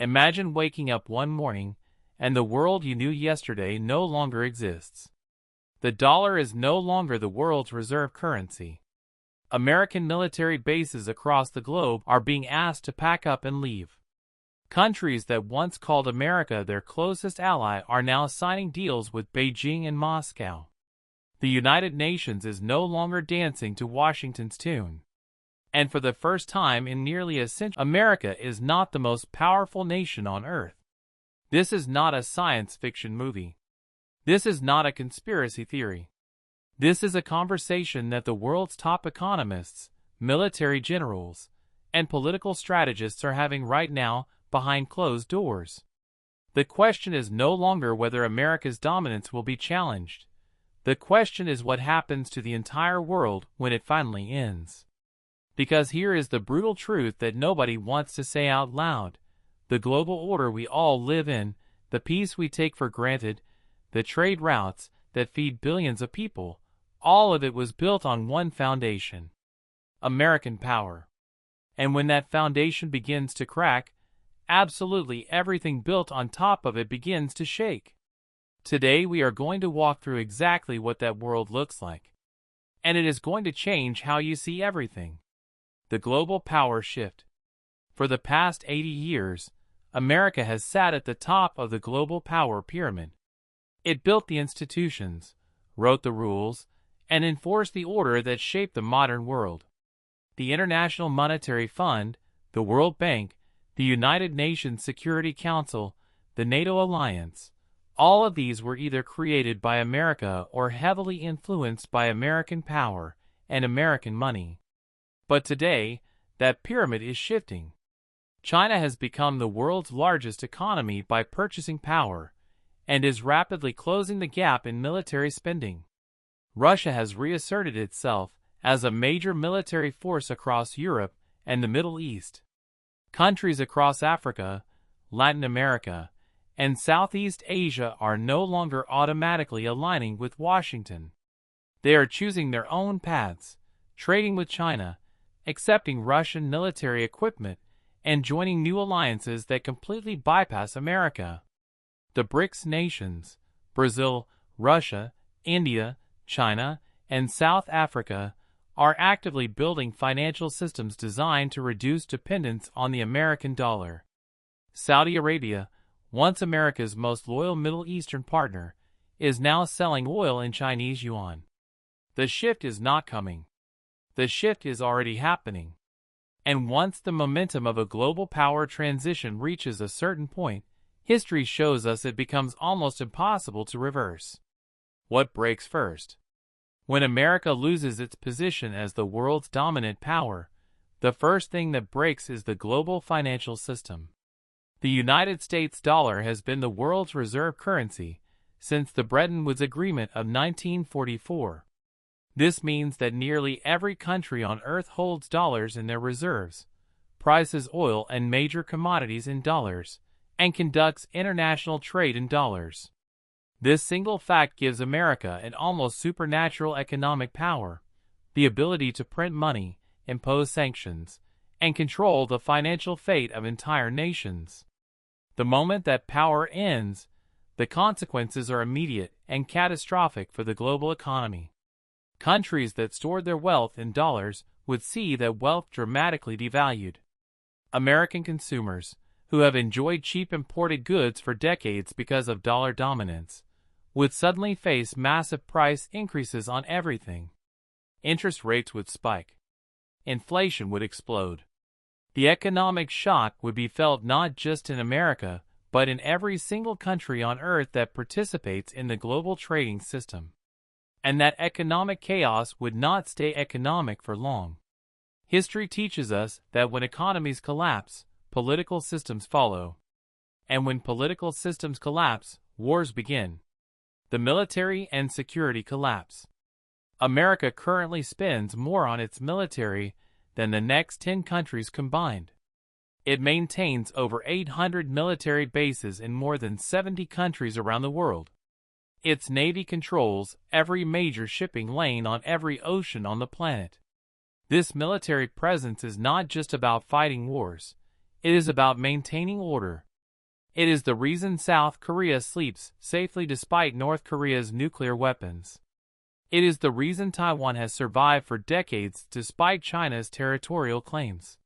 Imagine waking up one morning and the world you knew yesterday no longer exists. The dollar is no longer the world's reserve currency. American military bases across the globe are being asked to pack up and leave. Countries that once called America their closest ally are now signing deals with Beijing and Moscow. The United Nations is no longer dancing to Washington's tune. And for the first time in nearly a century, America is not the most powerful nation on Earth. This is not a science fiction movie. This is not a conspiracy theory. This is a conversation that the world's top economists, military generals, and political strategists are having right now behind closed doors. The question is no longer whether America's dominance will be challenged. The question is what happens to the entire world when it finally ends. Because here is the brutal truth that nobody wants to say out loud. The global order we all live in, the peace we take for granted, the trade routes that feed billions of people, all of it was built on one foundation: American power. And when that foundation begins to crack, absolutely everything built on top of it begins to shake. Today we are going to walk through exactly what that world looks like. And it is going to change how you see everything. The global power shift. For the past 80 years, America has sat at the top of the global power pyramid. It built the institutions, wrote the rules, and enforced the order that shaped the modern world. The International Monetary Fund, the World Bank, the United Nations Security Council, the NATO alliance, all of these were either created by America or heavily influenced by American power and American money. But today, that pyramid is shifting. China has become the world's largest economy by purchasing power, and is rapidly closing the gap in military spending. Russia has reasserted itself as a major military force across Europe and the Middle East. Countries across Africa, Latin America, and Southeast Asia are no longer automatically aligning with Washington. They are choosing their own paths, trading with China, accepting Russian military equipment, and joining new alliances that completely bypass America. The BRICS nations, Brazil, Russia, India, China, and South Africa, are actively building financial systems designed to reduce dependence on the American dollar. Saudi Arabia, once America's most loyal Middle Eastern partner, is now selling oil in Chinese yuan. The shift is not coming. The shift is already happening. And once the momentum of a global power transition reaches a certain point, history shows us it becomes almost impossible to reverse. What breaks first? When America loses its position as the world's dominant power, the first thing that breaks is the global financial system. The United States dollar has been the world's reserve currency since the Bretton Woods Agreement of 1944. This means that nearly every country on Earth holds dollars in their reserves, prices oil and major commodities in dollars, and conducts international trade in dollars. This single fact gives America an almost supernatural economic power, the ability to print money, impose sanctions, and control the financial fate of entire nations. The moment that power ends, the consequences are immediate and catastrophic for the global economy. Countries that stored their wealth in dollars would see that wealth dramatically devalued. American consumers, who have enjoyed cheap imported goods for decades because of dollar dominance, would suddenly face massive price increases on everything. Interest rates would spike. Inflation would explode. The economic shock would be felt not just in America, but in every single country on Earth that participates in the global trading system. And that economic chaos would not stay economic for long. History teaches us that when economies collapse, political systems follow. And when political systems collapse, wars begin. The military and security collapse. America currently spends more on its military than the next 10 countries combined. It maintains over 800 military bases in more than 70 countries around the world. Its Navy controls every major shipping lane on every ocean on the planet. This military presence is not just about fighting wars. It is about maintaining order, It is the reason South Korea sleeps safely despite North Korea's nuclear weapons. It is the reason Taiwan has survived for decades despite China's territorial claims.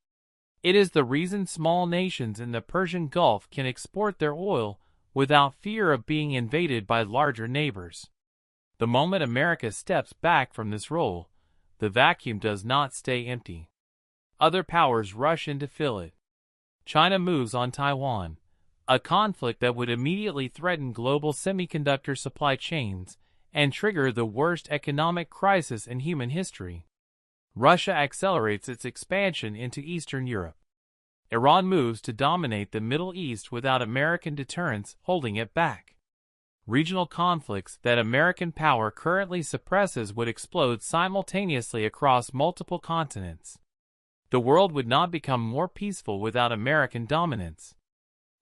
It is the reason small nations in the Persian Gulf can export their oil without fear of being invaded by larger neighbors. The moment America steps back from this role, the vacuum does not stay empty. Other powers rush in to fill it. China moves on Taiwan, a conflict that would immediately threaten global semiconductor supply chains and trigger the worst economic crisis in human history. Russia accelerates its expansion into Eastern Europe. Iran moves to dominate the Middle East without American deterrence holding it back. Regional conflicts that American power currently suppresses would explode simultaneously across multiple continents. The world would not become more peaceful without American dominance.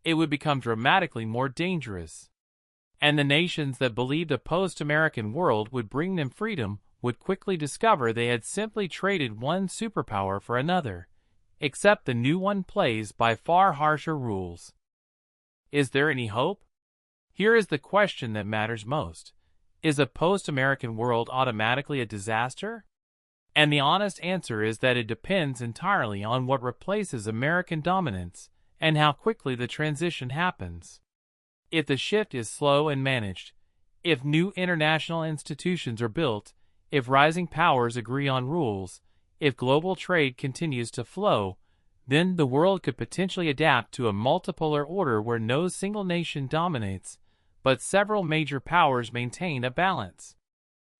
It would become dramatically more dangerous. And the nations that believed a post-American world would bring them freedom would quickly discover they had simply traded one superpower for another, except the new one plays by far harsher rules. Is there any hope? Here is the question that matters most. Is a post-American world automatically a disaster? And the honest answer is that it depends entirely on what replaces American dominance and how quickly the transition happens. If the shift is slow and managed, if new international institutions are built, if rising powers agree on rules, if global trade continues to flow, then the world could potentially adapt to a multipolar order where no single nation dominates, but several major powers maintain a balance.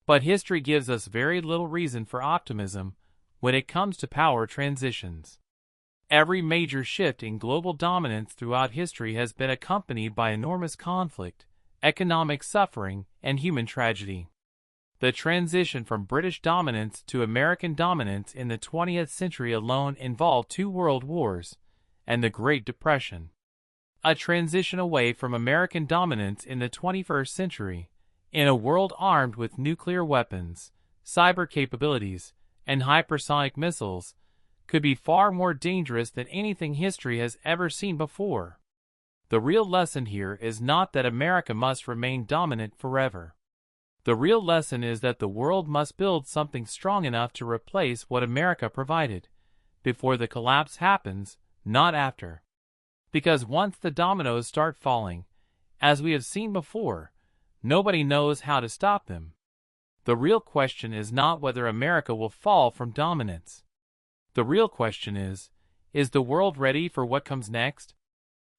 But history gives us very little reason for optimism when it comes to power transitions. Every major shift in global dominance throughout history has been accompanied by enormous conflict, economic suffering, and human tragedy. The transition from British dominance to American dominance in the 20th century alone involved 2 world wars and the Great Depression. A transition away from American dominance in the 21st century, in a world armed with nuclear weapons, cyber capabilities, and hypersonic missiles, could be far more dangerous than anything history has ever seen before. The real lesson here is not that America must remain dominant forever. The real lesson is that the world must build something strong enough to replace what America provided, before the collapse happens, not after. Because once the dominoes start falling, as we have seen before, nobody knows how to stop them. The real question is not whether America will fall from dominance. The real question is the world ready for what comes next?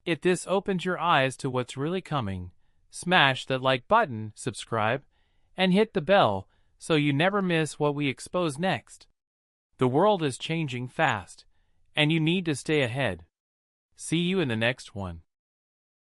If this opens your eyes to what's really coming, smash that like button, subscribe, and hit the bell so you never miss what we expose next. The world is changing fast, and you need to stay ahead. See you in the next one.